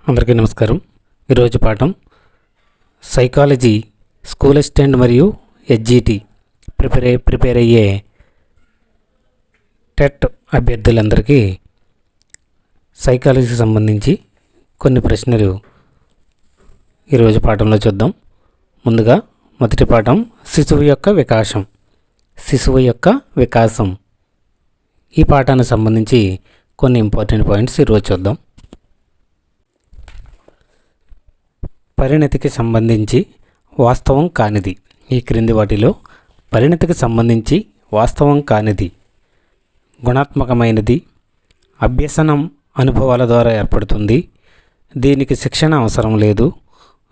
అందరికీ నమస్కారం. ఈరోజు పాఠం సైకాలజీ స్కూల్ అసిస్టెంట్ మరియు హెచ్జిటి ప్రిపేర్ అయ్యే టెట్ అభ్యర్థులందరికీ సైకాలజీకి సంబంధించి కొన్ని ప్రశ్నలు ఈరోజు పాఠంలో చూద్దాం. ముందుగా మొదటి పాఠం శిశువు యొక్క వికాసం. ఈ పాఠానికి సంబంధించి కొన్ని ఇంపార్టెంట్ పాయింట్స్ ఈరోజు చూద్దాం. పరిణతికి సంబంధించి వాస్తవం కానిది. ఈ క్రింది వాటిలో పరిణతికి సంబంధించి వాస్తవం కానిది: గుణాత్మకమైనది, అభ్యసనం అనుభవాల ద్వారా ఏర్పడుతుంది, దీనికి శిక్షణ అవసరం లేదు,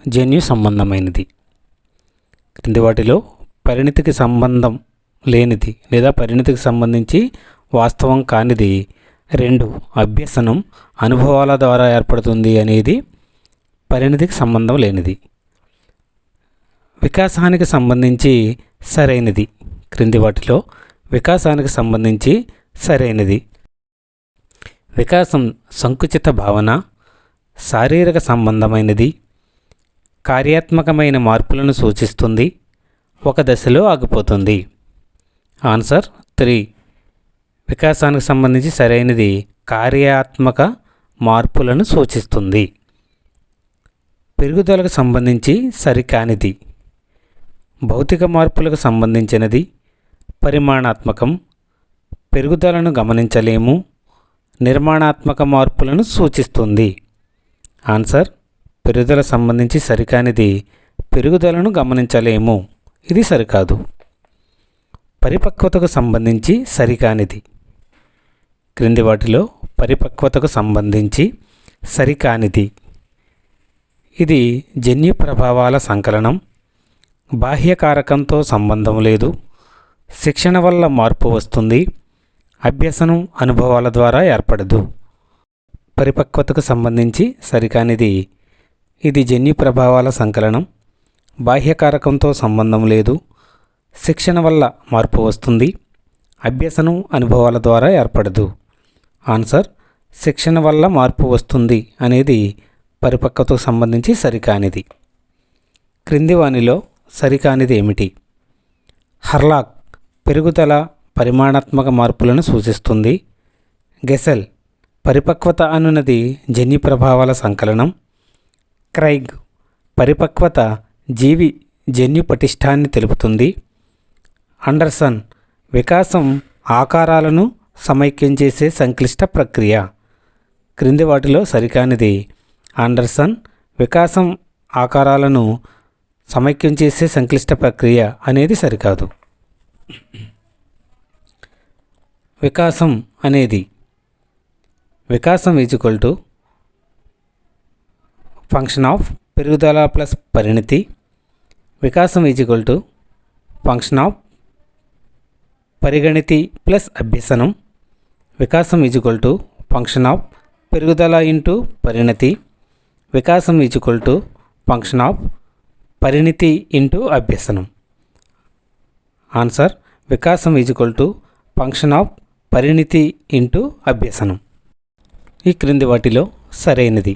జన్యు సంబంధమైనది. క్రింది వాటిలో పరిణతికి సంబంధం లేనిది లేదా పరిణతికి సంబంధించి వాస్తవం కానిది 2. అభ్యసనం అనుభవాల ద్వారా ఏర్పడుతుంది అనేది పరిణతికి సంబంధం లేనిది. వికాసానికి సంబంధించి సరైనది. క్రింది వాటిలో వికాసానికి సంబంధించి సరైనది: వికాసం సంకుచిత భావన, శారీరక సంబంధమైనది, కార్యాత్మకమైన మార్పులను సూచిస్తుంది, ఒక దశలో ఆగిపోతుంది. ఆన్సర్ 3. వికాసానికి సంబంధించి సరైనది కార్యాత్మక మార్పులను సూచిస్తుంది. పెరుగుదలకు సంబంధించి సరికానిది: భౌతిక మార్పులకు సంబంధించినది, పరిమాణాత్మకం, పెరుగుదలను గమనించలేము, నిర్మాణాత్మక మార్పులను సూచిస్తుంది. ఆన్సర్: పెరుగుదల సంబంధించి సరికానిది పెరుగుదలను గమనించలేము, ఇది సరికాదు. పరిపక్వతకు సంబంధించి సరికానిది. క్రింది వాటిలో పరిపక్వతకు సంబంధించి సరికానిది: ఇది జన్యు ప్రభావాల సంకలనం, బాహ్యకారకంతో సంబంధం లేదు, శిక్షణ వల్ల మార్పు వస్తుంది, అభ్యసనం అనుభవాల ద్వారా ఏర్పడదు. పరిపక్వతకు సంబంధించి సరికానిది: ఇది జన్యు ప్రభావాల సంకలనం, బాహ్యకారకంతో సంబంధం లేదు, శిక్షణ వల్ల మార్పు వస్తుంది, అభ్యసనం అనుభవాల ద్వారా ఏర్పడదు. ఆన్సర్: శిక్షణ వల్ల మార్పు వస్తుంది అనేది పరిపక్వతకు సంబంధించి సరికానిది. క్రింది వానిలో సరికానిది ఏమిటి? హర్లాక్ పెరుగుదల పరిమాణాత్మక మార్పులను సూచిస్తుంది. గెసెల్ పరిపక్వత అనున్నది జన్యు ప్రభావాల సంకలనం. క్రైగ్ పరిపక్వత జీవి జన్యు పటిష్టాన్ని తెలుపుతుంది. అండర్సన్ వికాసం ఆకారాలను సమైక్యం చేసే సంక్లిష్ట ప్రక్రియ. క్రింది వాటిలో సరికానిది అండర్సన్ వికాసం ఆకారాలను సమైక్యం చేసే సంక్లిష్ట ప్రక్రియ అనేది సరికాదు. వికాసం అనేది వికాసం ఈజ్వల్ ఫంక్షన్ ఆఫ్ పెరుగుదల ప్లస్ పరిణతి. వికాసం ఈజ్వల్ ఫంక్షన్ ఆఫ్ పరిగణితి ప్లస్ అభ్యసనం. వికాసం ఈజ్వల్ ఫంక్షన్ ఆఫ్ పెరుగుదల ఇంటూ పరిణతి. వికాసం ఈజ్వల్ ఫంక్షన్ ఆఫ్ పరిణితి ఇంటూ అభ్యసనం. ఆన్సర్: వికాసం ఈజ్వల్ ఫంక్షన్ ఆఫ్ పరిణితి ఇంటూ అభ్యసనం. ఈ క్రింది వాటిలో సరైనది: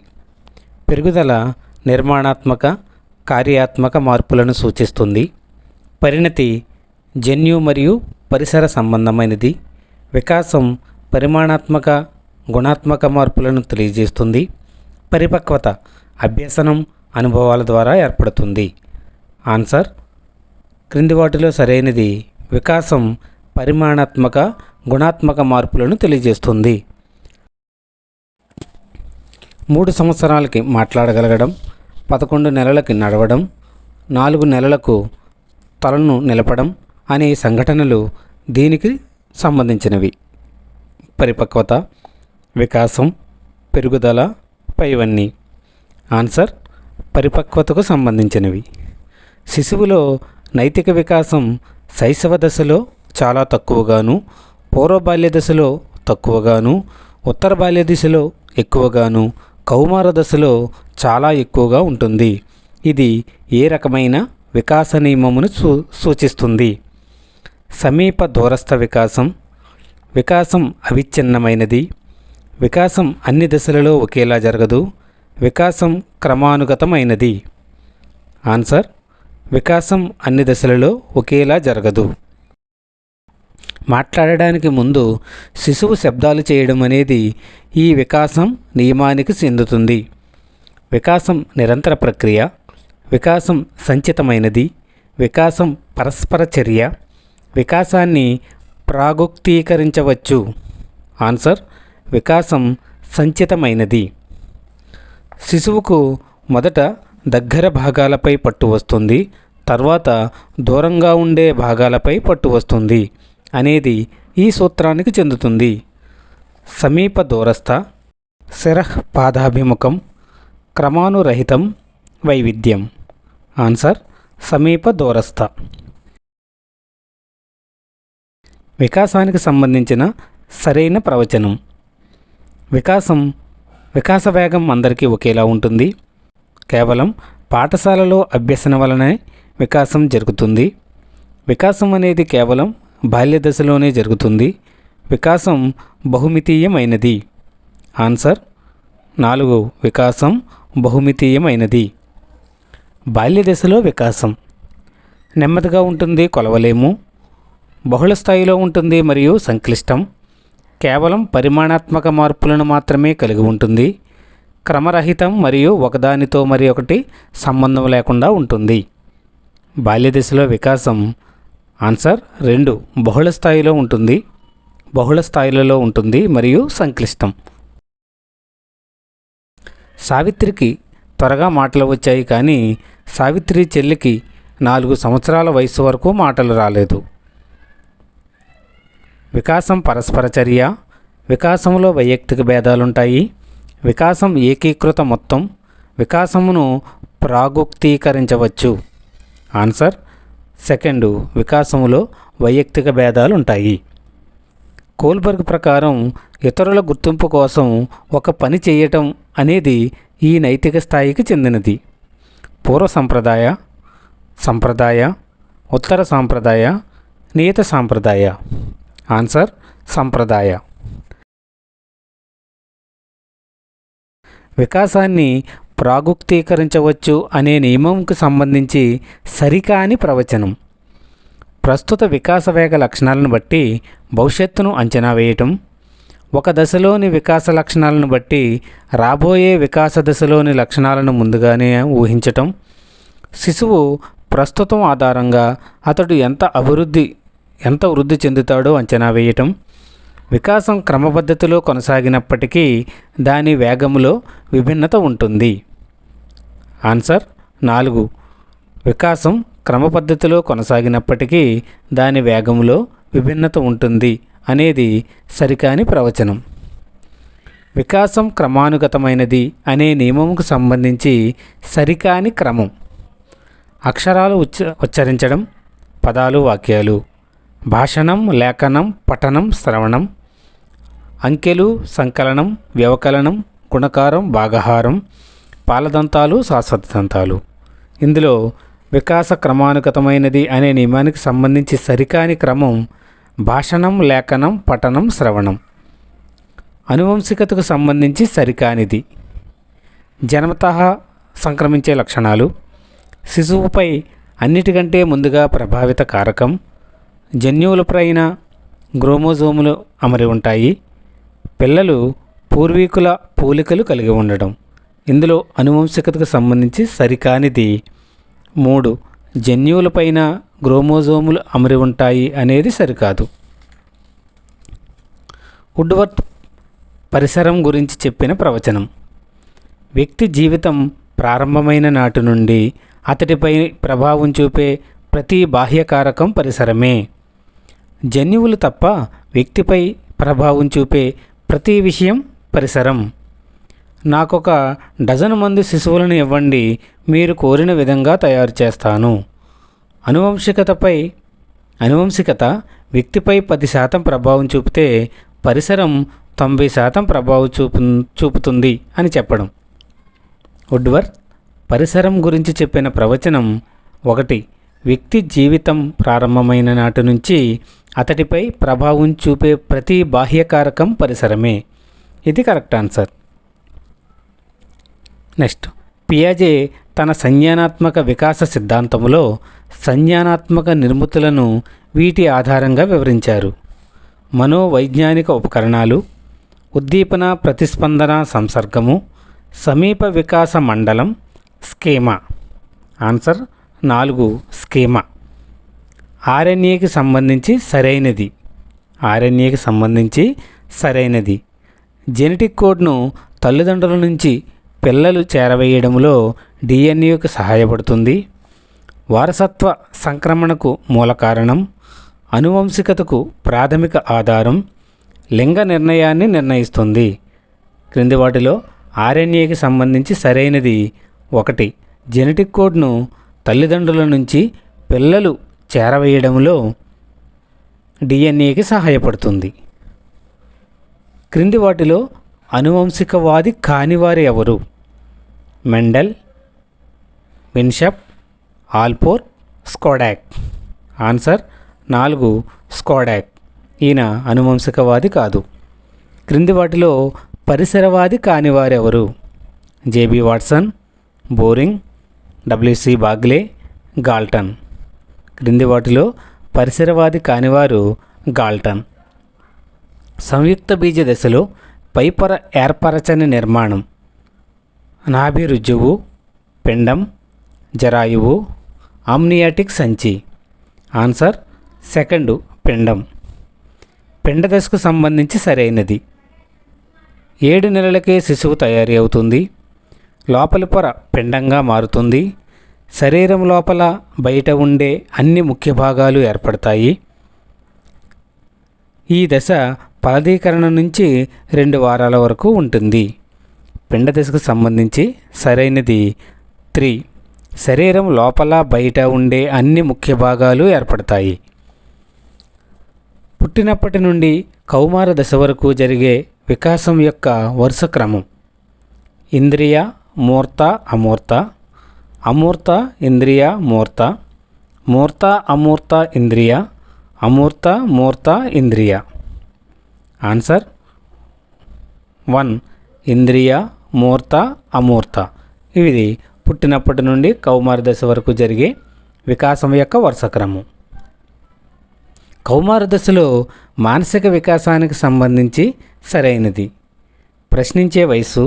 పెరుగుదల నిర్మాణాత్మక కార్యాత్మక మార్పులను సూచిస్తుంది. పరిణతి జన్యు మరియు పరిసర సంబంధమైనది. వికాసం పరిమాణాత్మక గుణాత్మక మార్పులను తెలియజేస్తుంది. పరిపక్వత అభ్యసనం అనుభవాల ద్వారా ఏర్పడుతుంది. ఆన్సర్: క్రింది వాటిలో సరైనది వికాసం పరిమాణాత్మక గుణాత్మక మార్పులను తెలియజేస్తుంది. 3 సంవత్సరాలకి మాట్లాడగలగడం, 11 నెలలకి నడవడం, 4 నెలలకు తలను నిలపడం అనే సంఘటనలు దీనికి సంబంధించినవి. పరిపక్వత, వికాసం, పెరుగుదల పైవన్నీ. ఆన్సర్: పరిపక్వతకు సంబంధించినవి. శిశువులో నైతిక వికాసం శైశవ దశలో చాలా తక్కువగాను, పూర్వ బాల్య దశలో తక్కువగాను, ఉత్తర బాల్య దశలో ఎక్కువగాను, కౌమార దశలో చాలా ఎక్కువగా ఉంటుంది. ఇది ఏ రకమైన వికాస నియమమును సూచిస్తుంది? సమీప దూరస్థ వికాసం. వికాసం అవిచ్ఛిన్నమైనది. వికాసం అన్ని దశలలో ఒకేలా జరగదు. వికాసం క్రమానుగతమైనది? ఆన్సర్: వికాసం అన్ని దశలలో ఒకేలా జరగదు. మాట్లాడడానికి ముందు శిశువు శబ్దాలు చేయడం అనేది ఈ వికాసం నియమానికి చెందుతుంది. వికాసం నిరంతర ప్రక్రియ, వికాసం సంచితమైనది, వికాసం పరస్పర చర్య, వికాసాన్ని ప్రాగుక్తీకరించవచ్చు. ఆన్సర్: వికాసం సంచితమైనది. శిశువుకు మొదట దగ్గర భాగాలపై పట్టు వస్తుంది, తర్వాత దూరంగా ఉండే భాగాలపై పట్టు వస్తుంది అనేది ఈ సూత్రానికి చెందుతుంది. సమీప దూరస్థ, శిరః పాదాభిముఖం, క్రమానురహితం, వైవిధ్యం. ఆన్సర్: సమీప దూరస్థ. వికాసానికి సంబంధించిన సరైన ప్రవచనం. వికాస వేగం అందరికీ ఒకేలా ఉంటుంది. కేవలం పాఠశాలలో అభ్యసన వలనే వికాసం జరుగుతుంది. వికాసం అనేది కేవలం బాల్య దశలోనే జరుగుతుంది. వికాసం బహుమితీయమైనది. ఆన్సర్: 4. వికాసం బహుమితీయమైనది. బాల్య దశలో వికాసం నెమ్మదిగా ఉంటుంది, కొలవలేము. బహుళ స్థాయిలో ఉంటుంది మరియు సంక్లిష్టం. కేవలం పరిమాణాత్మక మార్పులను మాత్రమే కలిగి ఉంటుంది. క్రమరహితం మరియు ఒకదానితో మరి ఒకటి సంబంధం లేకుండా ఉంటుంది. బాల్య దశలో వికాసం ఆన్సర్ 2. బహుళ స్థాయిలో ఉంటుంది, బహుళ స్థాయిలలో ఉంటుంది మరియు సంక్లిష్టం. సావిత్రికి త్వరగా మాటలు వచ్చాయి, కానీ సావిత్రి చెల్లికి 4 సంవత్సరాల వయసు వరకు మాటలు రాలేదు. వికాసం పరస్పర చర్య, వికాసంలో వైయక్తిక భేదాలుంటాయి, వికాసం ఏకీకృత మొత్తం, వికాసమును ప్రాగుక్తీకరించవచ్చు. ఆన్సర్: 2. వికాసములో వైయక్తిక భేదాలు ఉంటాయి. కోల్బర్గ్ ప్రకారం ఇతరుల గుర్తింపు కోసం ఒక పని చేయటం అనేది ఈ నైతిక స్థాయికి చెందినది. పూర్వ సంప్రదాయ, సంప్రదాయ, ఉత్తర సాంప్రదాయ, నియత సాంప్రదాయ. ఆన్సర్: సంప్రదాయ. వికాసాన్ని ప్రాగుక్తీకరించవచ్చు అనే నియమంకు సంబంధించి సరికాని ప్రవచనం. ప్రస్తుత వికాస వేగ లక్షణాలను బట్టి భవిష్యత్తును అంచనా వేయటం, ఒక దశలోని వికాస లక్షణాలను బట్టి రాబోయే వికాస దశలోని లక్షణాలను ముందుగానే ఊహించటం, శిశువు ప్రస్తుతం ఆధారంగా అతడు ఎంత వృద్ధి చెందుతాడో అంచనా వేయటం, వికాసం క్రమపద్ధతిలో కొనసాగినప్పటికీ దాని వేగంలో విభిన్నత ఉంటుంది. ఆన్సర్: 4. వికాసం క్రమపద్ధతిలో కొనసాగినప్పటికీ దాని వేగంలో విభిన్నత ఉంటుంది అనేది సరికాని ప్రవచనం. వికాసం క్రమానుగతమైనది అనే నియమంకు సంబంధించి సరికాని క్రమం. అక్షరాలు ఉచ్చరించడం, పదాలు, వాక్యాలు, భాషణం, లేఖనం, పఠనం, శ్రవణం, అంకెలు, సంకలనం, వ్యవకలనం, గుణకారం, భాగహారం, పాలదంతాలు, శాశ్వత దంతాలు. ఇందులో వికాస క్రమానుగతమైనది అనే నియమానికి సంబంధించి సరికాని క్రమం భాషణం, లేఖనం, పఠనం, శ్రవణం. అనువంశికతకు సంబంధించి సరికానిది. జన్మతః సంక్రమించే లక్షణాలు, శిశువుపై అన్నిటికంటే ముందుగా ప్రభావిత కారకం, జన్యువులపైన క్రోమోజోములు అమరి ఉంటాయి, పిల్లలు పూర్వీకుల పోలికలు కలిగి ఉండడం. ఇందులో అనువంశికతకు సంబంధించి సరికానిది 3. జన్యువులపైన క్రోమోజోములు అమరి ఉంటాయి అనేది సరికాదు. వుడ్వర్త్ పరిసరం గురించి చెప్పిన ప్రవచనం. వ్యక్తి జీవితం ప్రారంభమైన నాటి నుండి అతడిపై ప్రభావం చూపే ప్రతి బాహ్యకారకం పరిసరమే. జన్యువులు తప్ప వ్యక్తిపై ప్రభావం చూపే ప్రతి విషయం పరిసరం. నాకొక 12 మంది శిశువులను ఇవ్వండి, మీరు కోరిన విధంగా తయారు చేస్తాను. అనువంశికత వ్యక్తిపై 10% ప్రభావం చూపితే పరిసరం 90% ప్రభావం చూపుతుంది అని చెప్పడం. వుడ్వర్త్ పరిసరం గురించి చెప్పిన ప్రవచనం 1. వ్యక్తి జీవితం ప్రారంభమైన నాటి నుంచి అతడిపై ప్రభావం చూపే ప్రతి బాహ్యకారకం పరిసరమే. ఇది కరెక్ట్ ఆన్సర్. నెక్స్ట్ పియాజే తన సంజ్ఞానాత్మక వికాస సిద్ధాంతములో సంజ్ఞానాత్మక నిర్మితులను వీటి ఆధారంగా వివరించారు. మనోవైజ్ఞానిక ఉపకరణాలు, ఉద్దీపన ప్రతిస్పందన సంసర్గము, సమీప వికాస మండలం, స్కీమా. Answer 4 schema. ఆర్ఎన్ఏకి సంబంధించి సరైనది. ఆర్ఎన్ఏకి సంబంధించి సరైనది. జెనెటిక్ కోడ్ను తల్లిదండ్రుల నుంచి పిల్లలు చేరవేయడంలో డిఎన్ఏకు సహాయపడుతుంది. వారసత్వ సంక్రమణకు మూల కారణం, అనువంశికతకు ప్రాథమిక ఆధారం, లింగ నిర్ణయాన్ని నిర్ణయిస్తుంది. క్రింది వాటిలో ఆర్ఎన్ఏకి సంబంధించి సరైనది 1 జెనెటిక్ కోడ్ను తల్లిదండ్రుల నుంచి పిల్లలు చేరవేయడంలో డిఎన్ఏకి సహాయపడుతుంది. క్రింది వాటిలో అనువంశికవాది కానివారు ఎవరు? Mendel, Winship, Allport, Skodak. Answer 4 Skodak. ఈయన అనువంశికవాది కాదు. క్రింది వాటిలో పరిసరవాది కానివారెవరు? JB Watson, Boring, WC Bagley, Galton. క్రింది వాటిలో పరిసరవాది కానివారు గాల్టన్. సంయుక్త బీజ దశలో పైపొర ఏర్పరచని నిర్మాణం నాభిరుజువు, పిండం, జరాయువు, ఆమ్నియాటిక్ సంచి. ఆన్సర్ 2 పిండం. పిండ దశకు సంబంధించి సరైనది. 7 నెలలకే శిశువు తయారీ అవుతుంది. లోపలి పొర పిండంగా మారుతుంది. శరీరం లోపల బయట ఉండే అన్ని ముఖ్య భాగాలు ఏర్పడతాయి. ఈ దశ ఫలదీకరణ నుంచి 2 వారాల వరకు ఉంటుంది. పిండ దశకు సంబంధించి సరైనది 3 శరీరం లోపల బయట ఉండే అన్ని ముఖ్య భాగాలు ఏర్పడతాయి. పుట్టినప్పటి నుండి కౌమార దశ వరకు జరిగే వికాసం యొక్క వరుస క్రమం ఇంద్రియ, మూర్త, అమూర్త, అమూర్త, ఇంద్రియ, మూర్త, మూర్త, అమూర్త, ఇంద్రియ, అమూర్త, మూర్త, ఇంద్రియ. ఆన్సర్ 1 ఇంద్రియ, మూర్త, అమూర్త. ఇది పుట్టినప్పటి నుండి కౌమార దశ వరకు జరిగే వికాసం యొక్క వరుస క్రమం. కౌమార దశలో మానసిక వికాసానికి సంబంధించి సరైనది. ప్రశ్నించే వయస్సు,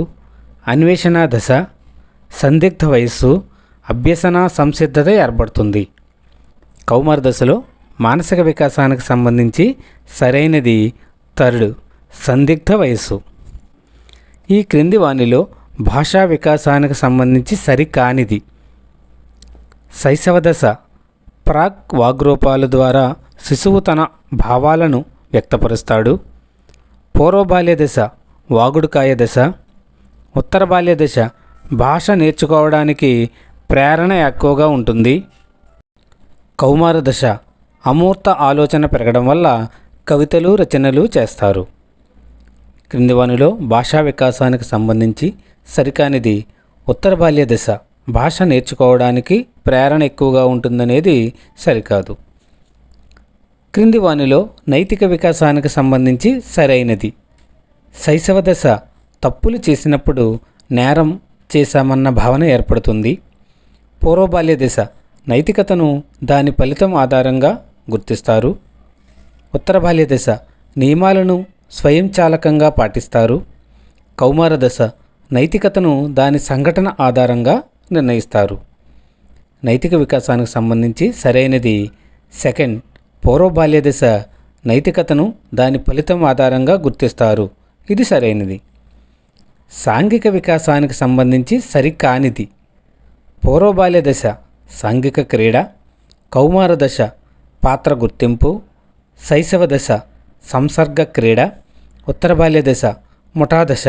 అన్వేషణ దశ, సందిగ్ధ వయస్సు, అభ్యసన సంసిద్ధత ఏర్పడుతుంది. కౌమార దశలో మానసిక వికాసానికి సంబంధించి సరైనది 3 సందిగ్ధ వయస్సు. ఈ క్రింది వానిలో భాషా వికాసానికి సంబంధించి సరికానిది. శైశవ దశ ప్రాక్ వాగ్రూపాల ద్వారా శిశువు తన భావాలను వ్యక్తపరుస్తాడు. పూర్వ బాల్య దశ వాగుడుకాయ దశ. ఉత్తర బాల్య దశ భాష నేర్చుకోవడానికి ప్రేరణ ఎక్కువగా ఉంటుంది. కౌమార దశ అమూర్త ఆలోచన పెరగడం వల్ల కవితలు, రచనలు చేస్తారు. క్రింది వానిలో భాషా వికాసానికి సంబంధించి సరికానిది ఉత్తర బాల్య దశ భాష నేర్చుకోవడానికి ప్రేరణ ఎక్కువగా ఉంటుందనేది సరికాదు. క్రింది వానిలో నైతిక వికాసానికి సంబంధించి సరైనది. శైశవ దశ తప్పులు చేసినప్పుడు నేరం చేశామన్న భావన ఏర్పడుతుంది. పూర్వ బాల్య దశ నైతికతను దాని ఫలితం ఆధారంగా గుర్తిస్తారు. ఉత్తర బాల్య దశ నియమాలను స్వయంచాలకంగా పాటిస్తారు. కౌమార దశ నైతికతను దాని సంఘటన ఆధారంగా నిర్ణయిస్తారు. నైతిక వికాసానికి సంబంధించి సరైనది 2 పూర్వ బాల్య దశ నైతికతను దాని ఫలితం ఆధారంగా గుర్తిస్తారు. ఇది సరైనది. సాంఘిక వికాసానికి సంబంధించి సరికానిది. పూర్వ బాల్య దశ సాంఘిక క్రీడ, కౌమార దశ పాత్ర గుర్తింపు, శైశవ దశ సంసర్గ క్రీడ, ఉత్తర బాల్య దశ ముఠా దశ.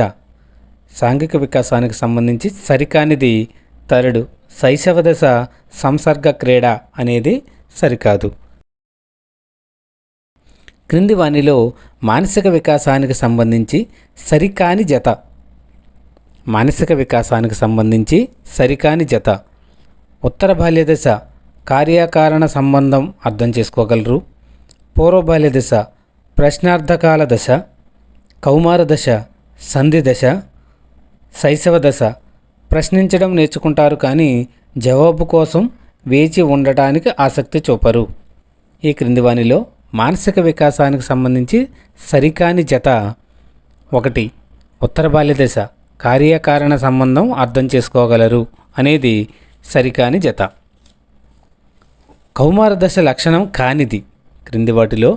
సాంఘిక వికాసానికి సంబంధించి సరికానిది 3 శైశవ దశ సంసర్గ క్రీడ అనేది సరికాదు. క్రింది వానిలో మానసిక వికాసానికి సంబంధించి సరికాని జత. మానసిక వికాసానికి సంబంధించి సరికాని జత. ఉత్తర బాల్య దశ కార్యకారణ సంబంధం అర్థం చేసుకోగలరు. పూర్వ బాల్య దశ ప్రశ్నార్థకాల దశ, కౌమార దశ సంధి దశ, శైశవ దశ ప్రశ్నించడం నేర్చుకుంటారు, కానీ జవాబు కోసం వేచి ఉండటానికి ఆసక్తి చూపరు. ఈ క్రింది వానిలో మానసిక వికాసానికి సంబంధించి సరికాని జత: 1. ఉత్తర బాల్య దశ, కార్యకారణ సంబంధం అర్థం చేసుకోగలరు అనేది సరికాని జత. కౌమార దశ లక్షణం కానిది: క్రింది వాటిలో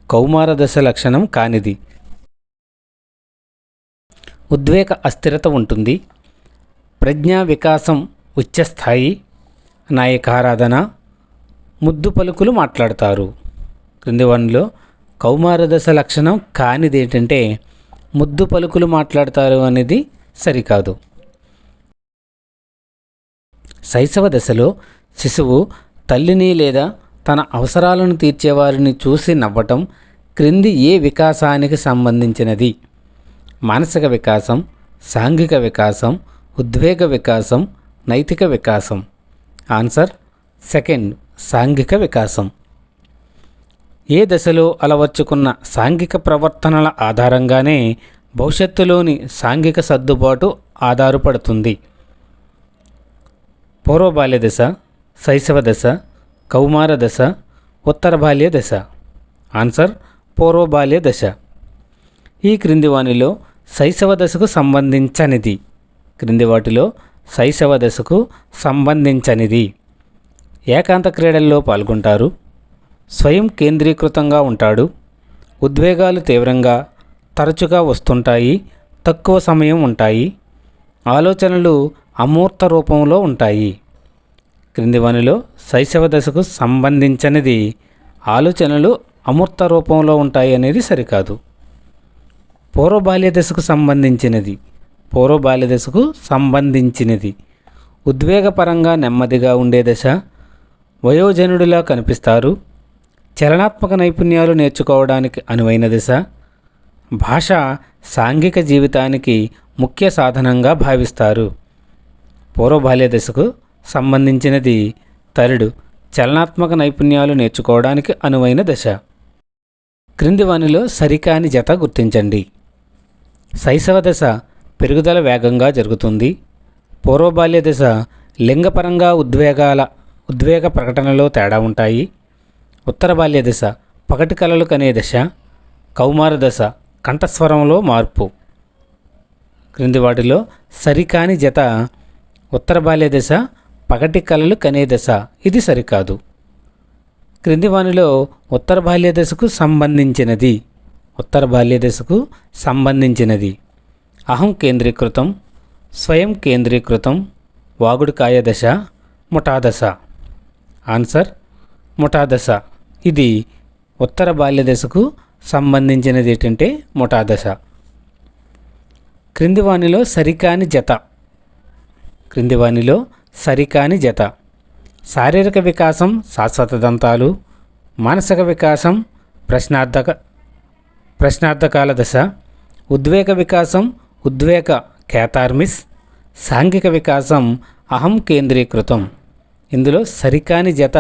కౌమార దశ లక్షణం కానిది. ఉద్వేగ అస్థిరత ఉంటుంది. ప్రజ్ఞా వికాసం ఉచ్చస్థాయి. నాయకారాధన. ముద్దు పలుకులు మాట్లాడతారు. క్రింది వానిలో కౌమార దశ లక్షణం కానిది ఏంటంటే ముద్దు పలుకులు మాట్లాడతారు అనేది సరికాదు. శైశవ దశలో శిశువు తల్లిని లేదా తన అవసరాలను తీర్చేవారిని చూసి నవ్వటం క్రింది ఏ వికాసానికి సంబంధించినది? మానసిక వికాసం, సాంఘిక వికాసం, ఉద్వేగ వికాసం, నైతిక వికాసం. ఆన్సర్ సెకండ్, సాంఘిక వికాసం. ఏ దశలో అలవర్చుకున్న సాంఘిక ప్రవర్తనల ఆధారంగానే భవిష్యత్తులోని సాంఘిక సర్దుబాటు ఆధారపడుతుంది. పూర్వ బాల్య దశ, శైశవ దశ, కౌమార దశ, ఉత్తర బాల్య దశ. ఆన్సర్ పూర్వ బాల్య దశ. ఈ క్రింది వానిలో శైశవ దశకు సంబంధించనిది. క్రింది వాటిలో శైశవ దశకు సంబంధించనిది: ఏకాంత క్రీడల్లో పాల్గొంటారు, స్వయం కేంద్రీకృతంగా ఉంటాడు, ఉద్వేగాలు తీవ్రంగా తరచుగా వస్తుంటాయి, తక్కువ సమయం ఉంటాయి, ఆలోచనలు అమూర్త రూపంలో ఉంటాయి. క్రింది వానిలో శైశవ దశకు సంబంధించనిది ఆలోచనలు అమూర్త రూపంలో ఉంటాయి అనేది సరికాదు. పూర్వ బాల్య దశకు సంబంధించినది. పూర్వ బాల్య దశకు సంబంధించినది ఉద్వేగపరంగా నెమ్మదిగా ఉండే దశ, వయోజనుడిలా కనిపిస్తారు, చలనాత్మక నైపుణ్యాలు నేర్చుకోవడానికి అనువైన దశ, భాష సాంఘిక జీవితానికి ముఖ్య సాధనంగా భావిస్తారు. పూర్వ బాల్య దశకు సంబంధించినది తరుడు, చలనాత్మక నైపుణ్యాలు నేర్చుకోవడానికి అనువైన దశ. క్రింది వానిలో సరికాని జత గుర్తించండి. శైశవ దశ పెరుగుదల వేగంగా జరుగుతుంది. పూర్వ బాల్య దశ లింగపరంగా ఉద్వేగ ప్రకటనలో తేడా ఉంటాయి. ఉత్తర బాల్య దశ పగటి కలలు కనే దశ. కౌమార దశ కంఠస్వరంలో మార్పు. క్రింది వాటిలో సరికాని జత: ఉత్తర బాల్య దశ పగటి కలలు కనే దశ. ఇది సరికాదు. క్రింది వానిలో ఉత్తర బాల్య దశకు సంబంధించినది. ఉత్తర బాల్య దశకు సంబంధించినది: అహం కేంద్రీకృతం, స్వయం కేంద్రీకృతం, వాగుడుకాయ దశ, ముఠాదశ. ఆన్సర్ ముఠాదశ. ఇది ఉత్తర బాల్య దశకు సంబంధించినది. ఏంటంటే ముఠాదశ. క్రింది వానిలో సరికాని జత. క్రింది వానిలో సరికాని జత: శారీరక వికాసం శాశ్వత దంతాలు, మానసిక వికాసం ప్రశ్నార్థకాల దశ, ఉద్వేగ వికాసం ఉద్వేగ కేతార్మిస్, సాంఘిక వికాసం అహం కేంద్రీకృతం. ఇందులో సరికాని జత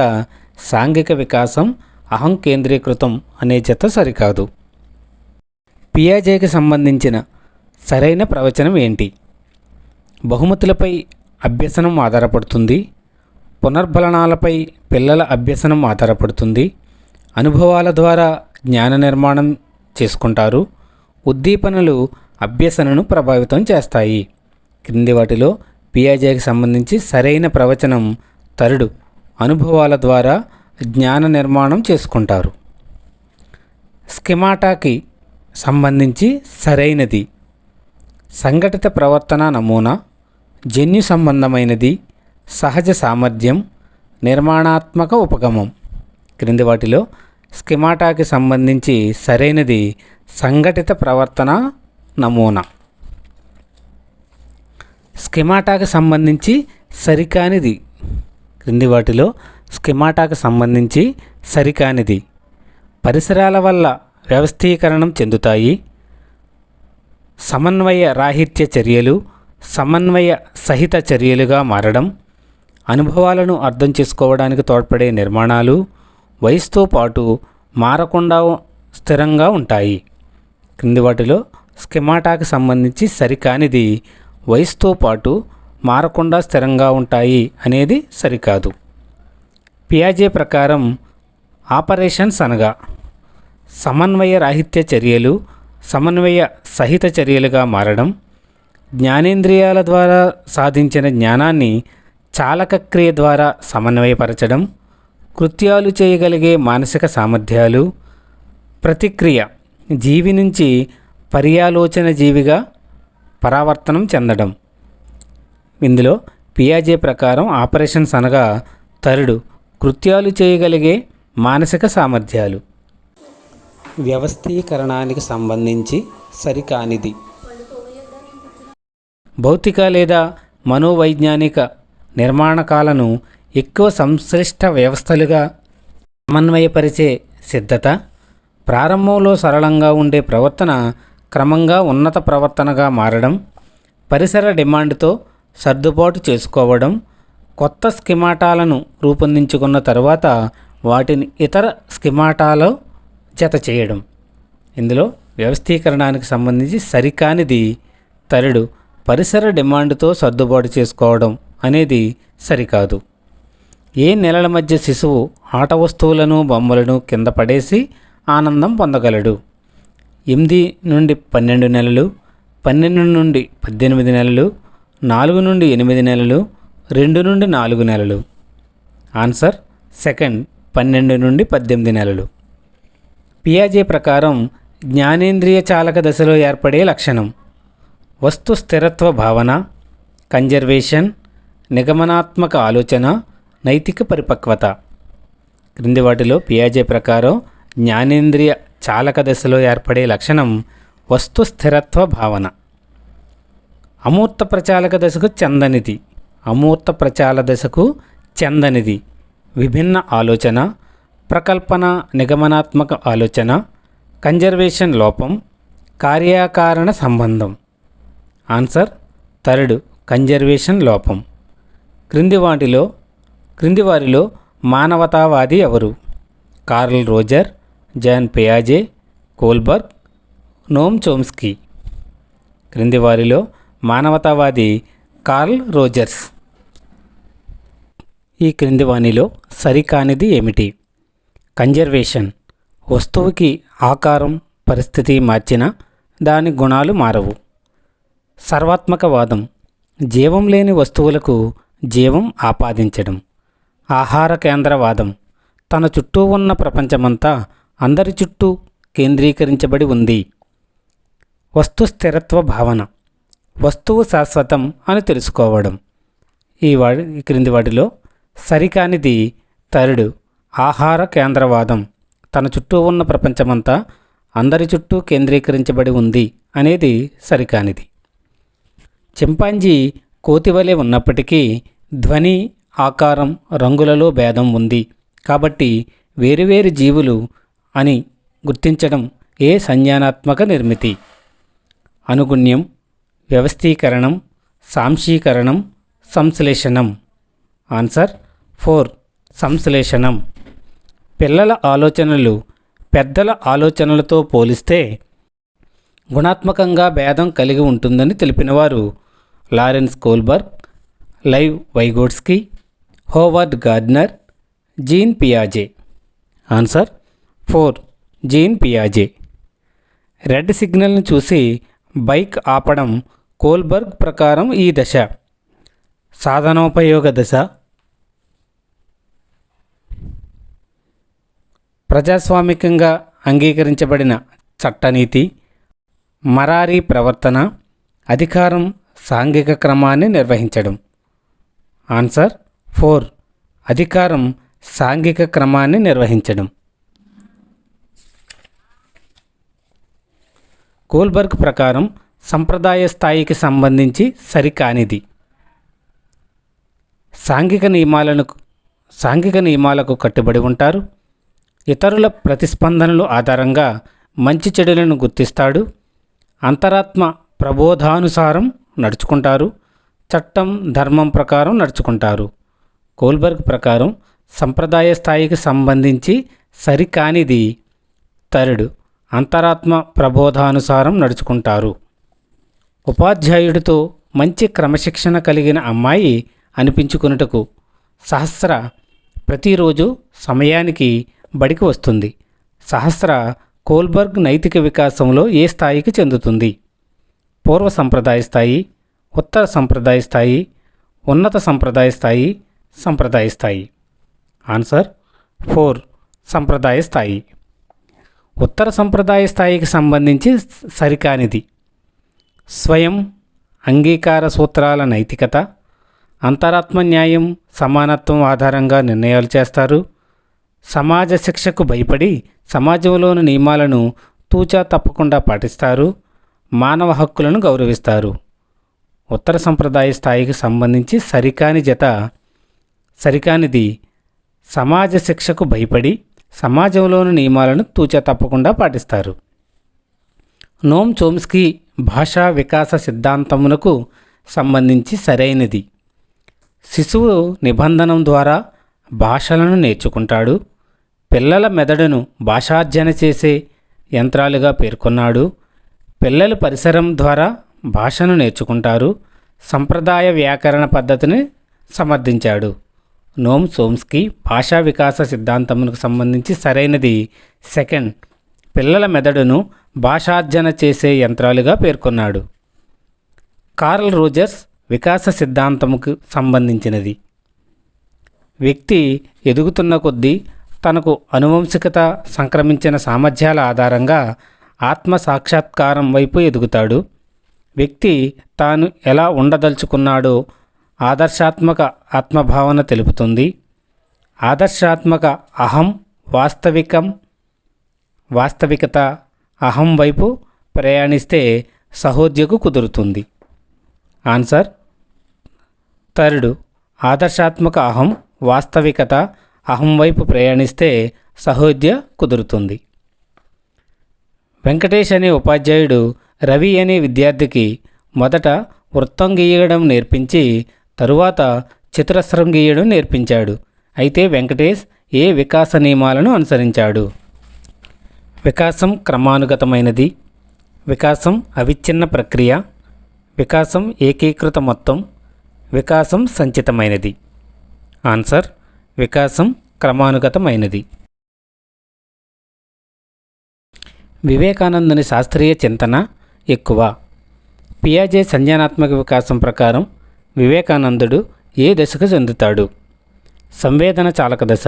సాంఘిక వికాసం అహం కేంద్రీకృతం అనే జత సరికాదు. పియాజేకి సంబంధించిన సరైన ప్రవచనం ఏంటి? బహుమతులపై అభ్యసనం ఆధారపడుతుంది, పునర్బలనాలపై పిల్లల అభ్యసనం ఆధారపడుతుంది, అనుభవాల ద్వారా జ్ఞాన నిర్మాణం చేసుకుంటారు, ఉద్దీపనలు అభ్యసనను ప్రభావితం చేస్తాయి. క్రింది వాటిలో పియాజేకి సంబంధించి సరైన ప్రవచనం తరుడు, అనుభవాల ద్వారా జ్ఞాన నిర్మాణం చేసుకుంటారు. స్కిమాటాకి సంబంధించి సరైనది: సంఘటిత ప్రవర్తన నమూనా, జన్యు సంబంధమైనది, సహజ సామర్థ్యం, నిర్మాణాత్మక ఉపగమం. క్రింది వాటిలో స్కిమాటాకి సంబంధించి సరైనది సంఘటిత ప్రవర్తన నమూనా. స్కిమాటాకి సంబంధించి సరికానిది. క్రింది వాటిలో స్కిమాటాకి సంబంధించి సరికానిది: పరిసరాల వల్ల వ్యవస్థీకరణం చెందుతాయి, సమన్వయ రాహిత్య చర్యలు సమన్వయ సహిత చర్యలుగా మారడం, అనుభవాలను అర్థం చేసుకోవడానికి తోడ్పడే నిర్మాణాలు వయసుతో పాటు మారకుండా స్థిరంగా ఉంటాయి. క్రింది వాటిలో స్కిమాటాకి సంబంధించి సరికానిది వయసుతో పాటు మారకుండా స్థిరంగా ఉంటాయి అనేది సరికాదు. పియాజే ప్రకారం ఆపరేషన్స్ అనగా సమన్వయ రాహిత్య చర్యలు సమన్వయ సహిత చర్యలుగా మారడం, జ్ఞానేంద్రియాల ద్వారా సాధించిన జ్ఞానాన్ని చాలకక్రియ ద్వారా సమన్వయపరచడం, కృత్యాలు చేయగలిగే మానసిక సామర్థ్యాలు, ప్రతిక్రియ జీవి నుంచి పర్యాలోచన జీవిగా పరావర్తనం చెందడం. ఇందులో పియాజే ప్రకారం ఆపరేషన్స్ అనగా థర్డ్ కృత్యాలు చేయగలిగే మానసిక సామర్థ్యాలు. వ్యవస్థీకరణానికి సంబంధించి సరికానిది భౌతిక లేదా మనోవైజ్ఞానిక నిర్మాణకాలను ఎక్కువ సంశ్లిష్ట వ్యవస్థలుగా సమన్వయపరిచే సిద్ధత, ప్రారంభంలో సరళంగా ఉండే ప్రవర్తన క్రమంగా ఉన్నత ప్రవర్తనగా మారడం, పరిసర డిమాండ్తో సర్దుబాటు చేసుకోవడం, కొత్త స్కిమాటాలను రూపొందించుకున్న తరువాత వాటిని ఇతర స్కిమాటాలో జత చేయడం. ఇందులో వ్యవస్థీకరణానికి సంబంధించి సరికానిది థర్డ్ పరిసర డిమాండ్తో సర్దుబాటు చేసుకోవడం అనేది సరికాదు. ఏ నెలల మధ్య శిశువు ఆట వస్తువులను బొమ్మలను కింద పడేసి ఆనందం పొందగలడు? 8 నుండి 12 నెలలు, 12 నుండి 18 నెలలు, 4 నుండి 8 నెలలు, 2 నుండి 4 నెలలు. ఆన్సర్ సెకండ్ 12 నుండి 18 నెలలు. పియాజే ప్రకారం జ్ఞానేంద్రియ చాలక దశలో ఏర్పడే లక్షణం వస్తు స్థిరత్వ భావన, కన్జర్వేషన్, నిగమనాత్మక ఆలోచన, నైతిక పరిపక్వత. క్రింది వాటిలో పియాజే ప్రకారం జ్ఞానేంద్రియ చాలక దశలో ఏర్పడే లక్షణం వస్తు స్థిరత్వ భావన. అమూర్త ప్రచాలక దశకు చెందనిది అమూర్త ప్రచాల దశకు చెందనిది విభిన్న ఆలోచన, ప్రకల్పన నిగమనాత్మక ఆలోచన, కన్జర్వేషన్ లోపం, కార్యకారణ సంబంధం. ఆన్సర్ థర్డ్ కన్జర్వేషన్ లోపం. క్రింది వారిలో మానవతావాది ఎవరు? Curl Roger, John పియాజే, Kohlberg, నోమ్ Chomsky. క్రింది వారిలో మానవతావాది కార్ల్ రోజర్స్. ఈ క్రింది వానిలో సరికానిది ఏమిటి? కన్జర్వేషన్ వస్తువుకి ఆకారం పరిస్థితి మార్చినా దాని గుణాలు మారవు. సర్వాత్మకవాదం జీవం లేని వస్తువులకు జీవం ఆపాదించడం. ఆహార కేంద్రవాదం తన చుట్టూ ఉన్న ప్రపంచమంతా అందరి చుట్టూ కేంద్రీకరించబడి ఉంది. వస్తు స్థిరత్వ భావన వస్తువు శాశ్వతం అని తెలుసుకోవడం. ఈ క్రింది వాటిలో సరికానిది థర్డ్ ఆహార కేంద్రవాదం తన చుట్టూ ఉన్న ప్రపంచమంతా అందరి చుట్టూ కేంద్రీకరించబడి ఉంది అనేది సరికానిది. చింపాంజీ కోతివలె ఉన్నప్పటికీ ధ్వని, ఆకారం, రంగులలో భేదం ఉంది కాబట్టి వేరువేరు జీవులు అని గుర్తించడం ఏ సంజ్ఞానాత్మక నిర్మితి? అనుగుణ్యం, వ్యవస్థీకరణం, సాంశీకరణం, సంశ్లేషణం. ఆన్సర్ 4 సంశ్లేషణం. పిల్లల ఆలోచనలు పెద్దల ఆలోచనలతో పోలిస్తే గుణాత్మకంగా భేదం కలిగి ఉంటుందని తెలిపినవారు Lawrence Kohlberg, Lev Vygotsky, Howard Gardner, Jean పియాజే. ఆన్సర్ 4 జీన్ పియాజే. రెడ్ సిగ్నల్ను చూసి బైక్ ఆపడం కోల్బర్గ్ ప్రకారం ఈ దశ సాధనోపయోగ దశ, ప్రజాస్వామికంగా అంగీకరించబడిన చట్టనీతి, మరారీ ప్రవర్తన, అధికారం సాంఘిక క్రమాన్ని నిర్వహించడం. ఆన్సర్ 4 అధికారం సాంఘిక క్రమాన్ని నిర్వహించడం. కోల్బర్గ్ ప్రకారం సంప్రదాయ స్థాయికి సంబంధించి సరికానిది సాంఘిక నియమాలకు కట్టుబడి ఉంటారు. ఇతరుల ప్రతిస్పందనలు ఆధారంగా మంచి చెడులను గుర్తిస్తాడు. అంతరాత్మ ప్రబోధానుసారం నడుచుకుంటారు. చట్టం ధర్మం ప్రకారం నడుచుకుంటారు. కోల్బర్గ్ ప్రకారం సంప్రదాయ స్థాయికి సంబంధించి సరికానిది థర్డ్ అంతరాత్మ ప్రబోధానుసారం నడుచుకుంటారు. ఉపాధ్యాయుడితో మంచి క్రమశిక్షణ కలిగిన అమ్మాయి అనిపించుకున్నటకు సహస్ర ప్రతిరోజు సమయానికి బడికి వస్తుంది. సహస్ర కోల్బర్గ్ నైతిక వికాసంలో ఏ స్థాయికి చెందుతుంది? పూర్వ సంప్రదాయ స్థాయి, ఉత్తర సంప్రదాయ స్థాయి, ఉన్నత సంప్రదాయ స్థాయి, సంప్రదాయ స్థాయి. ఆన్సర్ 4 సంప్రదాయ స్థాయి. ఉత్తర సంప్రదాయ స్థాయికి సంబంధించి సరికానిది: స్వయం అంగీకార సూత్రాల నైతికత, అంతరాత్మ న్యాయం, సమానత్వం ఆధారంగా నిర్ణయాలు చేస్తారు, సమాజ శిక్షకు భయపడి సమాజంలోని నియమాలను తూచా తప్పకుండా పాటిస్తారు, మానవ హక్కులను గౌరవిస్తారు. ఉత్తర సంప్రదాయ స్థాయికి సంబంధించి సరికానిది సమాజ శిక్షకు భయపడి సమాజంలోని నియమాలను తూచా తప్పకుండా పాటిస్తారు. నోమ్ చోమ్స్కీ భాషా వికాస సిద్ధాంతమునకు సంబంధించి సరైనది: శిశువు నిబంధనం ద్వారా భాషలను నేర్చుకుంటాడు, పిల్లల మెదడును భాషార్జన చేసే యంత్రాలుగా పేర్కొన్నాడు, పిల్లలు పరిసరం ద్వారా భాషను నేర్చుకుంటారు, సంప్రదాయ వ్యాకరణ పద్ధతిని సమర్థించాడు. నోమ్ చోమ్స్కీ భాషా వికాస సిద్ధాంతమునకు సంబంధించి సరైనది సెకండ్, పిల్లల మెదడును భాషార్జన చేసే యంత్రాలుగా పేర్కొన్నాడు. కార్ల్ రోజర్స్ వికాస సిద్ధాంతముకు సంబంధించినది: వ్యక్తి ఎదుగుతున్న కొద్దీ తనకు అనువంశికత సంక్రమించిన సామర్థ్యాల ఆధారంగా ఆత్మ సాక్షాత్కారం వైపు ఎదుగుతాడు. వ్యక్తి తాను ఎలా ఉండదలుచుకున్నాడో ఆదర్శాత్మక ఆత్మభావన తెలుపుతుంది. ఆదర్శాత్మక అహం వాస్తవికత అహం వైపు ప్రయాణిస్తే సహోద్యకు కుదురుతుంది. ఆన్సర్ 3 ఆదర్శాత్మక అహం వాస్తవికత అహం వైపు ప్రయాణిస్తే సహోద్య కుదురుతుంది. వెంకటేష్ అనే ఉపాధ్యాయుడు రవి అనే విద్యార్థికి మొదట వృత్తం గీయడం నేర్పించి తరువాత చతురస్రం గీయడం నేర్పించాడు. అయితే వెంకటేష్ ఏ వికాస నియమాలను అనుసరించాడు? వికాసం క్రమానుగతమైనది, వికాసం అవిచ్ఛిన్న ప్రక్రియ, వికాసం ఏకీకృత మొత్తం, వికాసం సంచితమైనది. ఆన్సర్ వికాసం క్రమానుగతమైనది. వివేకానందుని శాస్త్రీయ చింతన ఎక్కువ. పియాజే సంజ్ఞానాత్మక వికాసం ప్రకారం వివేకానందుడు ఏ దశకు చెందుతాడు? సంవేదన చాలక దశ,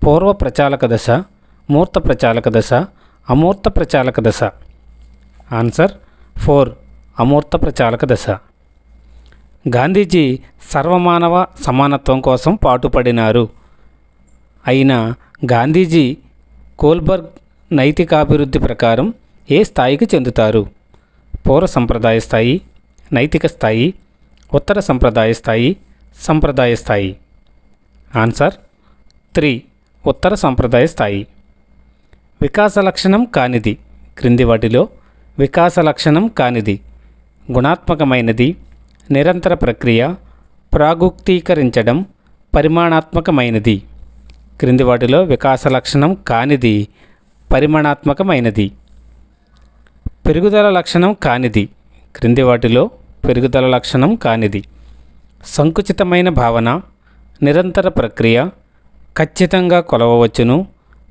పూర్వ ప్రచాలక దశ, మూర్త ప్రచాలక దశ, అమూర్త ప్రచాలక దశ. ఆన్సర్ 4 అమూర్త ప్రచాలక దశ. గాంధీజీ సర్వమానవ సమానత్వం కోసం పాటుపడినారు. అయినా గాంధీజీ కోల్బర్గ్ నైతికాభివృద్ధి ప్రకారం ఏ స్థాయికి చెందుతారు? పూర్వ సంప్రదాయ స్థాయి, నైతిక స్థాయి, ఉత్తర సంప్రదాయ స్థాయి, సంప్రదాయ స్థాయి. ఆన్సర్ 3 ఉత్తర సంప్రదాయ స్థాయి. వికాస లక్షణం కానిది క్రింది వాటిలో వికాస లక్షణం కానిది: గుణాత్మకమైనది, నిరంతర ప్రక్రియ, ప్రాగుక్తీకరించడం, పరిమాణాత్మకమైనది. క్రింది వాటిలో వికాస లక్షణం కానిది పరిమాణాత్మకమైనది. పెరుగుదల లక్షణం కానిది క్రింది వాటిలో పెరుగుదల లక్షణం కానిది: సంకుచితమైన భావన, నిరంతర ప్రక్రియ, ఖచ్చితంగా కొలవవచ్చును,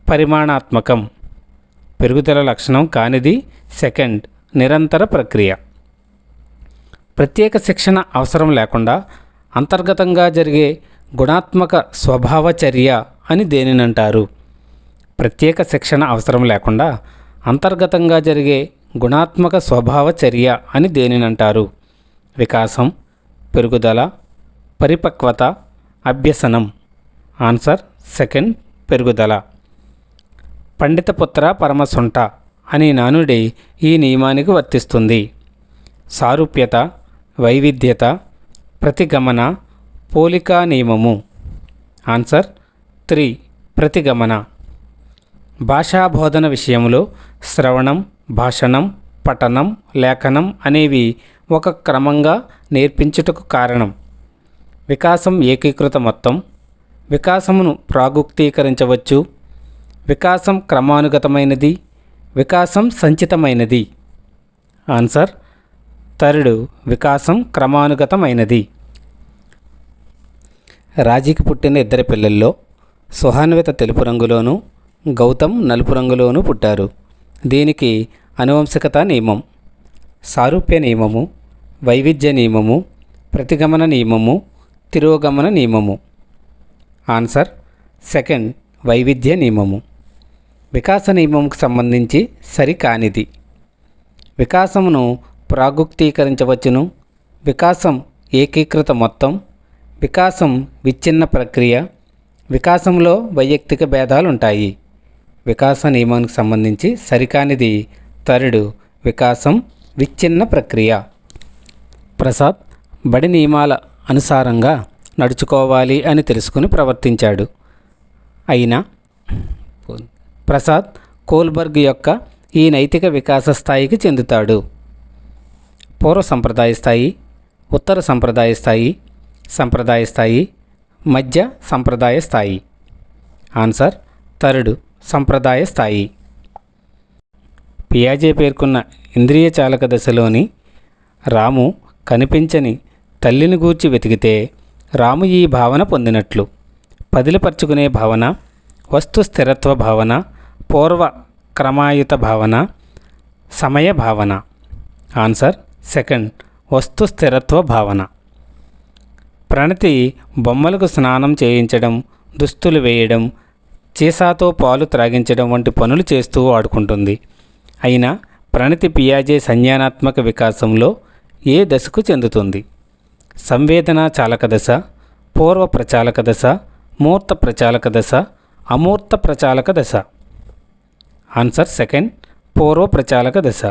పరిమాణాత్మకం. పెరుగుదల లక్షణం కానిది సెకండ్ నిరంతర ప్రక్రియ. ప్రత్యేక శిక్షణ అవసరం లేకుండా అంతర్గతంగా జరిగే గుణాత్మక స్వభావ చర్య అని దేనినంటారు? ప్రత్యేక శిక్షణ అవసరం లేకుండా అంతర్గతంగా జరిగే గుణాత్మక స్వభావ చర్య అని దేనినంటారు? వికాసం, పెరుగుదల, పరిపక్వత, అభ్యసనం. ఆన్సర్ సెకండ్ పెరుగుదల. పండితపుత్ర పరమసొంట అనే నానుడి ఈ నియమానికి వర్తిస్తుంది. సారూప్యత, వైవిధ్యత, ప్రతిగమన, పోలికా నియమము. ఆన్సర్ 3 ప్రతిగమన. భాషాబోధన విషయంలో శ్రవణం, భాషణం, పఠనం, లేఖనం అనేవి ఒక క్రమంగా నేర్పించుటకు కారణం. వికాసం ఏకీకృత మొత్తం, వికాసమును ప్రాగుక్తీకరించవచ్చు, వికాసం క్రమానుగతమైనది, వికాసం సంచితమైనది. ఆన్సర్ థర్డ్ వికాసం క్రమానుగతమైనది. రాజీకి పుట్టిన ఇద్దరి పిల్లల్లో సుహాన్విత తెలుపు రంగులోను, గౌతమ్ నలుపు రంగులోను పుట్టారు. దీనికి అనువంశికత నియమం, సారూప్య నియమము, వైవిధ్య నియమము, ప్రతిగమన నియమము, తిరోగమన నియమము. ఆన్సర్ సెకండ్ వైవిధ్య నియమము. వికాస నియమంకు సంబంధించి సరికానిది. వికాసమును ప్రాగుక్తీకరించవచ్చును, వికాసం ఏకీకృత మొత్తం, వికాసం విచ్ఛిన్న ప్రక్రియ, వికాసంలో వైయక్తిక భేదాలు ఉంటాయి. వికాస నియమానికి సంబంధించి సరికానిది థర్డ్ వికాసం విచ్ఛిన్న ప్రక్రియ. ప్రసాద్ బడి నియమాల అనుసారంగా నడుచుకోవాలి అని తెలుసుకుని ప్రవర్తించాడు. అయినా ప్రసాద్ కోల్బర్గ్ యొక్క ఈ నైతిక వికాస స్థాయికి చెందుతాడు. పూర్వ సంప్రదాయ స్థాయి, ఉత్తర సంప్రదాయ స్థాయి, సంప్రదాయ స్థాయి, మధ్య సంప్రదాయ స్థాయి. ఆన్సర్ థర్డ్ సంప్రదాయ స్థాయి. పియాజే పేర్కొన్న ఇంద్రియ చాలక దశలోని రాము కనిపించని తల్లిని గూర్చి వెతికితే రాము ఈ భావన పొందినట్లు. పదిలిపరుచుకునే భావన, వస్తు స్థిరత్వ భావన, పూర్వ క్రమాయుత భావన, సమయ భావన. ఆన్సర్ సెకండ్ వస్తు స్థిరత్వ భావన. ప్రణతి బొమ్మలకు స్నానం చేయించడం, దుస్తులు వేయడం, చీసాతో పాలు త్రాగించడం వంటి పనులు చేస్తూ ఆడుకుంటుంది. అయినా ప్రణతి పియాజే సంజ్ఞానాత్మక వికాసంలో ఏ దశకు చెందుతుంది? సంవేదనా చాలక దశ, పూర్వ ప్రచాలక దశ, మూర్త ప్రచాలక దశ, అమూర్త ప్రచాలక దశ. ఆన్సర్ సెకండ్ పూర్వ ప్రచాలక దశ.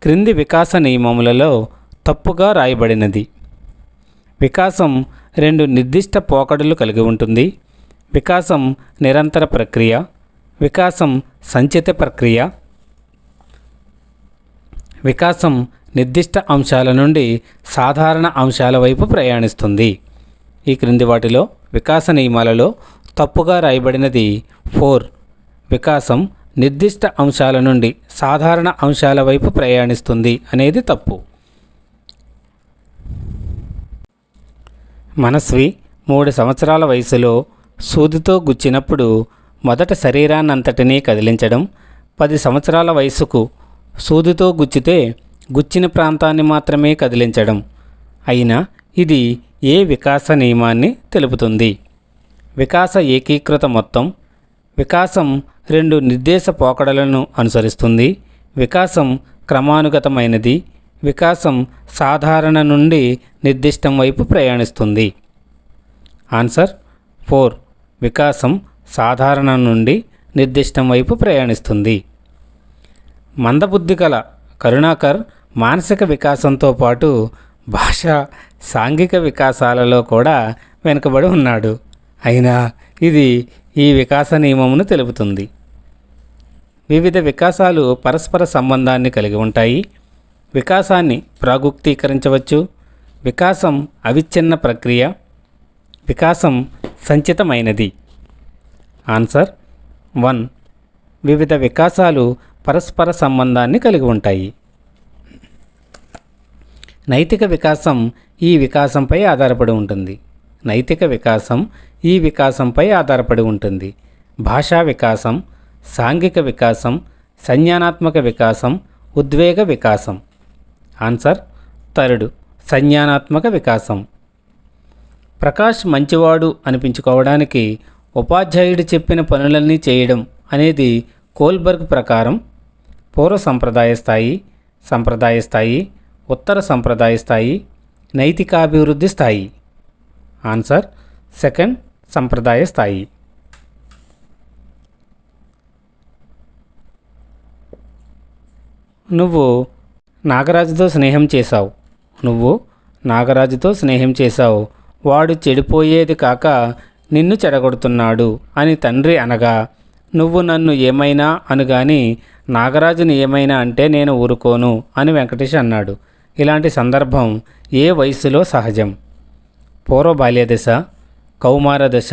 క్రింది వికాస నియమములలో తప్పుగా రాయబడినది. వికాసం రెండు నిర్దిష్ట పోకడలు కలిగి ఉంటుంది. వికాసం నిరంతర ప్రక్రియ, వికాసం సంచిత ప్రక్రియ. వికాసం నిర్దిష్ట అంశాల నుండి సాధారణ అంశాల వైపు ప్రయాణిస్తుంది. ఈ క్రింది వాటిలో వికాస నియమాలలో తప్పుగా రాయబడినది 4. వికాసం నిర్దిష్ట అంశాల నుండి సాధారణ అంశాల వైపు ప్రయాణిస్తుంది అనేది తప్పు. మనస్వి 3 సంవత్సరాల వయసులో సూదితో గుచ్చినప్పుడు మొదట శరీరాన్నంతటినీ కదిలించడం, 10 సంవత్సరాల వయసుకు సూదితో గుచ్చితే గుచ్చిన ప్రాంతాన్ని మాత్రమే కదిలించడం. అయినా ఇది ఏ వికాస నియమాన్ని తెలుపుతుంది? వికాస ఏకీకృత మొత్తం. వికాసం 2 నిర్దేశ పోకడలను అనుసరిస్తుంది. వికాసం క్రమానుగతమైనది. వికాసం సాధారణ నుండి నిర్దిష్టం వైపు ప్రయాణిస్తుంది. ఆన్సర్ 4. వికాసం సాధారణ నుండి నిర్దిష్టం వైపు ప్రయాణిస్తుంది. మందబుద్ధి గల కరుణాకర్ మానసిక వికాసంతో పాటు భాషా సాంఘిక వికాసాలలో కూడా వెనుకబడి ఉన్నాడు. అయినా ఇది ఈ వికాస నియమమును తెలుపుతుంది. వివిధ వికాసాలు పరస్పర సంబంధాన్ని కలిగి ఉంటాయి. వికాసాన్ని ప్రాగుక్తీకరించవచ్చు. వికాసం అవిచ్ఛిన్న ప్రక్రియ. వికాసం సంచితమైనది. ఆన్సర్ 1. వివిధ వికాసాలు పరస్పర సంబంధాన్ని కలిగి ఉంటాయి. నైతిక వికాసం ఈ వికాసంపై ఆధారపడి ఉంటుంది. నైతిక వికాసం ఈ వికాసంపై ఆధారపడి ఉంటుంది. భాషా వికాసం, సాంఘిక వికాసం, సంజ్ఞానాత్మక వికాసం, ఉద్వేగ వికాసం. ఆన్సర్ 3. సంజ్ఞానాత్మక వికాసం. ప్రకాష్ మంచివాడు అనిపించుకోవడానికి ఉపాధ్యాయుడు చెప్పిన పనులన్నీ చేయడం అనేది కోల్బర్గ్ ప్రకారం పూర్వ సంప్రదాయ స్థాయి, సంప్రదాయ స్థాయి, ఉత్తర సంప్రదాయ స్థాయి, నైతికాభివృద్ధి స్థాయి. ఆన్సర్ సెకండ్ సంప్రదాయ స్థాయి. నువ్వు నాగరాజుతో స్నేహం చేశావు. నువ్వు నాగరాజుతో స్నేహం చేశావు. వాడు చెడిపోయేది కాక నిన్ను చెడగొడుతున్నాడు అని తండ్రి అనగా నువ్వు నన్ను ఏమైనా అనుగాని నాగరాజుని ఏమైనా అంటే నేను ఊరుకోను అని వెంకటేష్ అన్నాడు. ఇలాంటి సందర్భం ఏ వయస్సులో సహజం? పూర్వ బాల్యదశ, కౌమార దశ,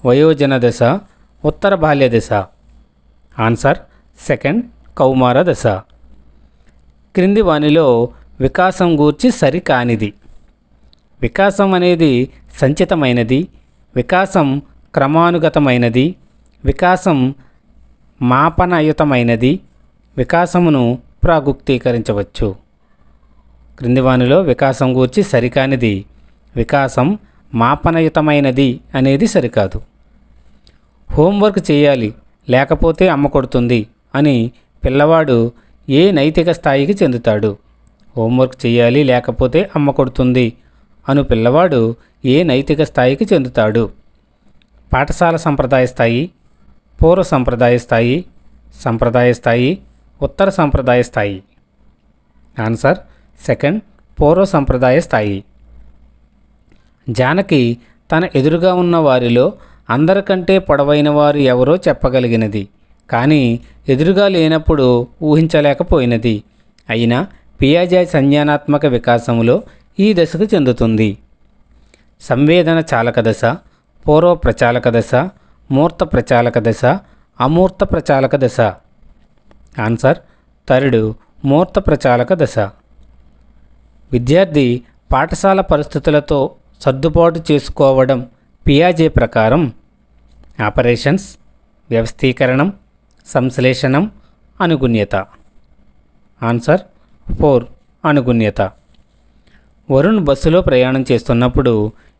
వయోజన దశ, ఉత్తర బాల్యదశ. ఆన్సర్ సెకండ్ కౌమార దశ. క్రింది వానిలో వికాసం గూర్చి సరికానిది. వికాసం అనేది సంచితమైనది, వికాసం క్రమానుగతమైనది, వికాసం మాపనయుతమైనది, వికాసమును ప్రాగుక్తీకరించవచ్చు. క్రింది వానిలో వికాసం గూర్చి సరికానిది, వికాసం మాపనయుతమైనది అనేది సరికాదు. హోంవర్క్ చేయాలి లేకపోతే అమ్మ కొడుతుంది అని పిల్లవాడు ఏ నైతిక స్థాయికి చెందుతాడు? హోంవర్క్ చేయాలి లేకపోతే అమ్మ కొడుతుంది అను పిల్లవాడు ఏ నైతిక స్థాయికి చెందుతాడు? పాఠశాల సంప్రదాయ స్థాయి, పూర్వ సంప్రదాయ స్థాయి, సంప్రదాయ స్థాయి, ఉత్తర సంప్రదాయ స్థాయి. ఆన్సర్ సెకండ్, పూర్వ సంప్రదాయ స్థాయి. జానకి తన ఎదురుగా ఉన్న వారిలో అందరికంటే పొడవైన వారు ఎవరో చెప్పగలిగినది, కానీ ఎదురుగా లేనప్పుడు ఊహించలేకపోయినది. అయినా పియాజే సంజ్ఞానాత్మక వికాసములో ఈ దశకు చెందుతుంది. సంవేదన చాలక దశ, పూర్వ ప్రచాలక దశ, మూర్త ప్రచాలక దశ, అమూర్త ప్రచాలక దశ. ఆన్సర్ థర్డ్, మూర్త ప్రచాలక దశ. విద్యార్థి పాఠశాల పరిస్థితులతో సర్దుబాటు చేసుకోవడం పియాజే ప్రకారం ఆపరేషన్స్, వ్యవస్థీకరణం, సంశ్లేషణం, అనుగుణ్యత. ఆన్సర్ 4, అనుగుణ్యత. వరుణ్ బస్సులో ప్రయాణం చేస్తున్నప్పుడు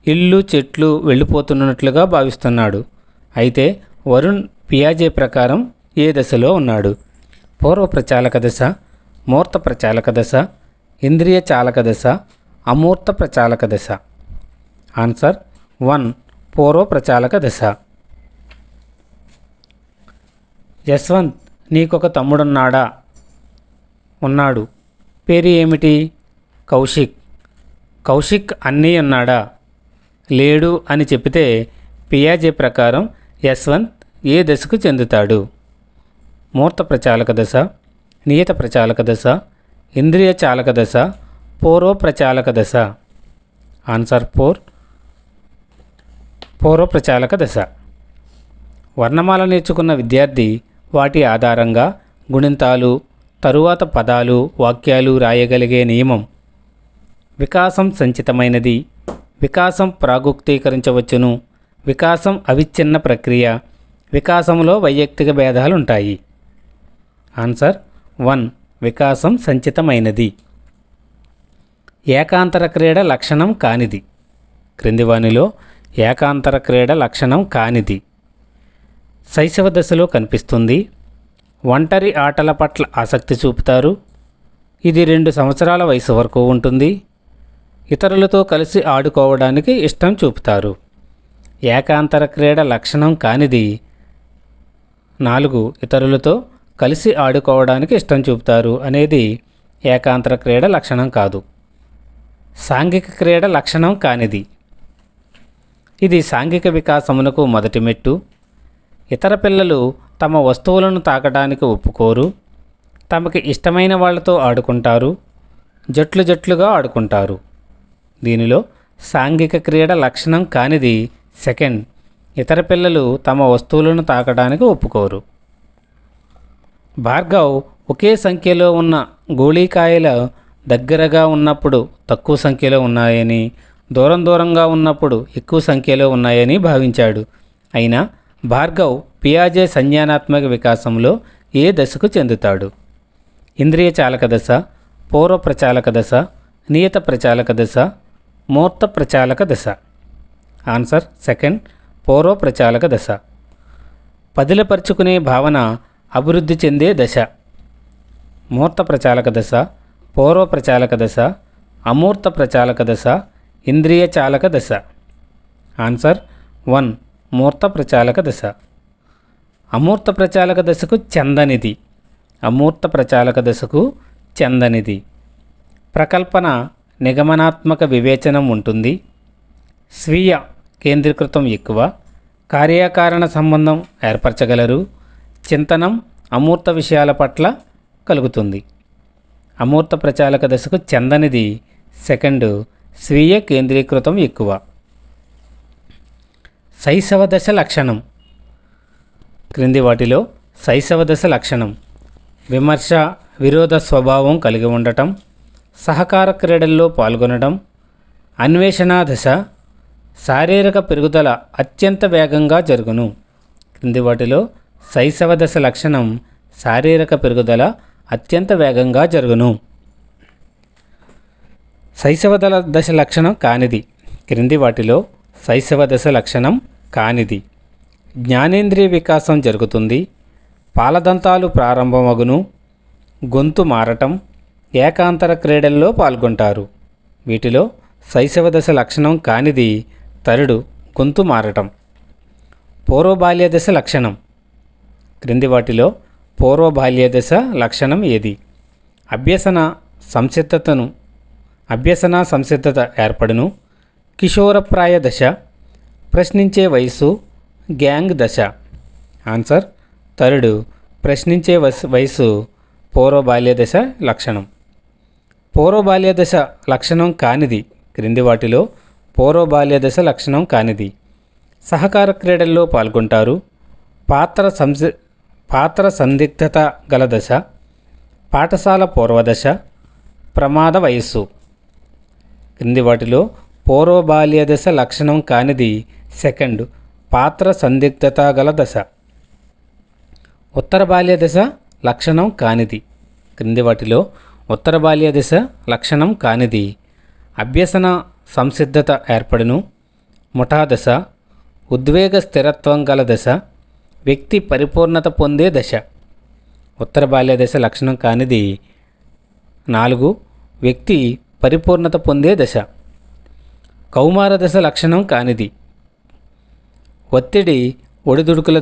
ఇల్లు చెట్లు వెళ్ళిపోతున్నట్లుగా భావిస్తున్నాడు. అయితే వరుణ్ పియాజే ప్రకారం ఏ దశలో ఉన్నాడు? పూర్వ ప్రచాలక దశ, మూర్త ప్రచాలక దశ, ఇంద్రియ చాలక దశ, అమూర్త ప్రచాలక దశ. ఆన్సర్ 1, పూర్వ ప్రచాలక దశ. యశ్వంత్, నీకొక తమ్ముడున్నాడా? ఉన్నాడు. పేరు ఏమిటి? కౌశిక్. కౌశిక్ అన్నయ్య ఉన్నాడా? లేడు అని చెబితే పియాజే ప్రకారం యశ్వంత్ ఏ దశకు చెందుతాడు? మూర్త ప్రచాలక దశ, నియత ప్రచాలక దశ, ఇంద్రియ చాలక దశ, పూర్వ ప్రచాలక దశ. ఆన్సర్ 4, పూర్వ ప్రచాలక దశ. వర్ణమాల నేర్చుకున్న విద్యార్థి వాటి ఆధారంగా గుణింతాలు, తరువాత పదాలు, వాక్యాలు రాయగలిగే నియమం. వికాసం సంచితమైనది, వికాసం ప్రాగుక్తీకరించవచ్చును, వికాసం అవిచ్ఛిన్న ప్రక్రియ, వికాసంలో వైయక్తిక భేదాలుంటాయి. ఆన్సర్ 1, వికాసం సంచితమైనది. ఏకాంతర క్రీడ లక్షణం కానిది. క్రింది వానిలో ఏకాంతర క్రీడ లక్షణం కానిది. శైశవ దశలో కనిపిస్తుంది. ఒంటరి ఆటల పట్ల ఆసక్తి చూపుతారు. ఇది 2 సంవత్సరాల వయసు వరకు ఉంటుంది. ఇతరులతో కలిసి ఆడుకోవడానికి ఇష్టం చూపుతారు. ఏకాంతర క్రీడ లక్షణం కానిది. 4, ఇతరులతో కలిసి ఆడుకోవడానికి ఇష్టం చూపుతారు అనేది ఏకాంతర క్రీడ లక్షణం కాదు. సాంఘిక క్రీడ లక్షణం కానిది. ఇది సాంఘిక వికాసమునకు మొదటి మెట్టు. ఇతర పిల్లలు తమ వస్తువులను తాకడానికి ఒప్పుకోరు. తమకి ఇష్టమైన వాళ్లతో ఆడుకుంటారు. జట్లు జట్లుగా ఆడుకుంటారు. దీనిలో సాంఘిక క్రీడ లక్షణం కానిది సెకండ్, ఇతర పిల్లలు తమ వస్తువులను తాకడానికి ఒప్పుకోరు. భార్గవ్ ఒకే సంఖ్యలో ఉన్న గోళీకాయల దగ్గరగా ఉన్నప్పుడు తక్కువ సంఖ్యలో ఉన్నాయని, దూరం దూరంగా ఉన్నప్పుడు ఎక్కువ సంఖ్యలో ఉన్నాయని భావించాడు. అయినా భార్గవ్ పియాజే సంజ్ఞానాత్మక వికాసంలో ఏ దశకు చెందుతాడు? ఇంద్రియ చాలక దశ, పూర్వ ప్రచాలక దశ, నియత ప్రచాలక దశ, మూర్త ప్రచాలక దశ. ఆన్సర్ సెకండ్, పూర్వ ప్రచాలక దశ. పదిలపరుచుకునే భావన అభివృద్ధి చెందే దశ. మూర్త ప్రచాలక దశ, పూర్వ ప్రచాలక దశ, అమూర్త ప్రచాలక దశ, ఇంద్రియ చాలక దశ. ఆన్సర్ 1, మూర్త ప్రచాలక దశ. అమూర్త ప్రచాలక దశకు చెందనిది. అమూర్త ప్రచాలక దశకు చెందనిది. ప్రకల్పన నిగమనాత్మక వివేచనం ఉంటుంది. స్వీయ కేంద్రీకృతం ఎక్కువ. కార్యకారణ సంబంధం ఏర్పరచగలరు. చింతనం అమూర్త విషయాల పట్ల కలుగుతుంది. అమూర్త ప్రచాలక దశకు చెందనిది సెకండ్, స్వీయ కేంద్రీకృతం ఎక్కువ. శైశవ దశ లక్షణం. క్రింది వాటిలో శైశవ దశ లక్షణం. విమర్శ విరోధ స్వభావం కలిగి ఉండటం, సహకార క్రీడల్లో పాల్గొనడం. అన్వేషణ దశ శారీరక పెరుగుదల అత్యంత వేగంగా జరుగును. క్రింది వాటిలో శైశవ దశ లక్షణం శారీరక పెరుగుదల అత్యంత వేగంగా జరుగును. శైశవ దశ లక్షణం కానిది. క్రింది వాటిలో శైశవ దశ లక్షణం కానిది. జ్ఞానేంద్రియ వికాసం జరుగుతుంది. పాలదంతాలు ప్రారంభమగును. గొంతు మారటం. ఏకాంతర క్రీడల్లో పాల్గొంటారు. వీటిలో శైశవ దశ లక్షణం కానిది తరుడు గొంతు మారటం. పూర్వబాల్య దశ లక్షణం. క్రింది వాటిలో పూర్వబాల్య దశ లక్షణం ఏది? అభ్యసన సంసిద్ధత ఏర్పడును. కిషోరప్రాయ దశ, ప్రశ్నించే వయసు, గ్యాంగ్ దశ. ఆన్సర్ తరుడు ప్రశ్నించే వయసు పూర్వబాల్య దశ లక్షణం. పూర్వబాల్య దశ లక్షణం కానిది. క్రింది వాటిలో పూర్వబాల్య దశ లక్షణం కానిది. సహకార క్రీడల్లో పాల్గొంటారు. పాత్ర సందిగ్ధత గల దశ, పాఠశాల పూర్వదశ, ప్రమాద వయస్సు. క్రింది వాటిలో పూర్వబాల్య దశ లక్షణం కానిది సెకండ్ పాత్ర సందిగ్ధత గల దశ. ఉత్తర బాల్య దశ లక్షణం కానిది. క్రింది వాటిలో ఉత్తర బాల్య దశ లక్షణం కానిది అభ్యసన సంసిద్ధత ఏర్పడును. ముఠా దశ, ఉద్వేగ స్థిరత్వం గల దశ, వ్యక్తి పరిపూర్ణత పొందే దశ. ఉత్తర బాల్య దశ లక్షణం కానిది 4 వ్యక్తి పరిపూర్ణత పొందే దశ. కౌమార దశ లక్షణం కానిది ఒత్తిడి ఒడిదుడుకుల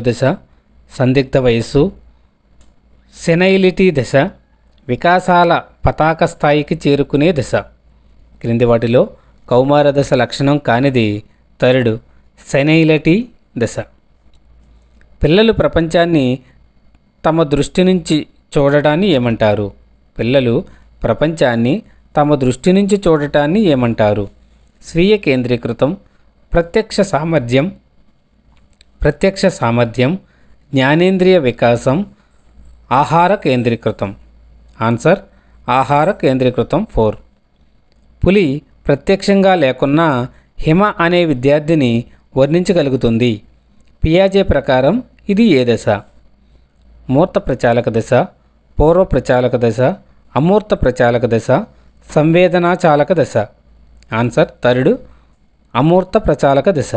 దశ, సందిగ్ధ వయస్సు, సెనైలిటీ దశ, వికాసాల పతాక స్థాయికి చేరుకునే దశ. క్రింది వాటిలో కౌమార దశ లక్షణం కానిది థర్డ్ సెనైలిటీ దశ. పిల్లలు ప్రపంచాన్ని తమ దృష్టి నుంచి చూడటాన్ని ఏమంటారు? పిల్లలు ప్రపంచాన్ని తమ దృష్టి నుంచి చూడటాన్ని ఏమంటారు? స్వీయ కేంద్రీకృతం, ప్రత్యక్ష సామర్థ్యం, జ్ఞానేంద్రియ వికాసం, ఆహార కేంద్రీకృతం. ఆన్సర్ ఆహార కేంద్రీకృతం 4. పులి ప్రత్యక్షంగా లేకున్నా హిమ అనే విద్యార్థిని వర్ణించగలుగుతుంది. పియాజే ప్రకారం ఇది ఏ దశ? మూర్త ప్రచాలక దశ, పూర్వ ప్రచాలక దశ, అమూర్త ప్రచాలక దశ, సంవేదనా చాలక దశ. ఆన్సర్ థర్డ్ అమూర్త ప్రచాలక దశ.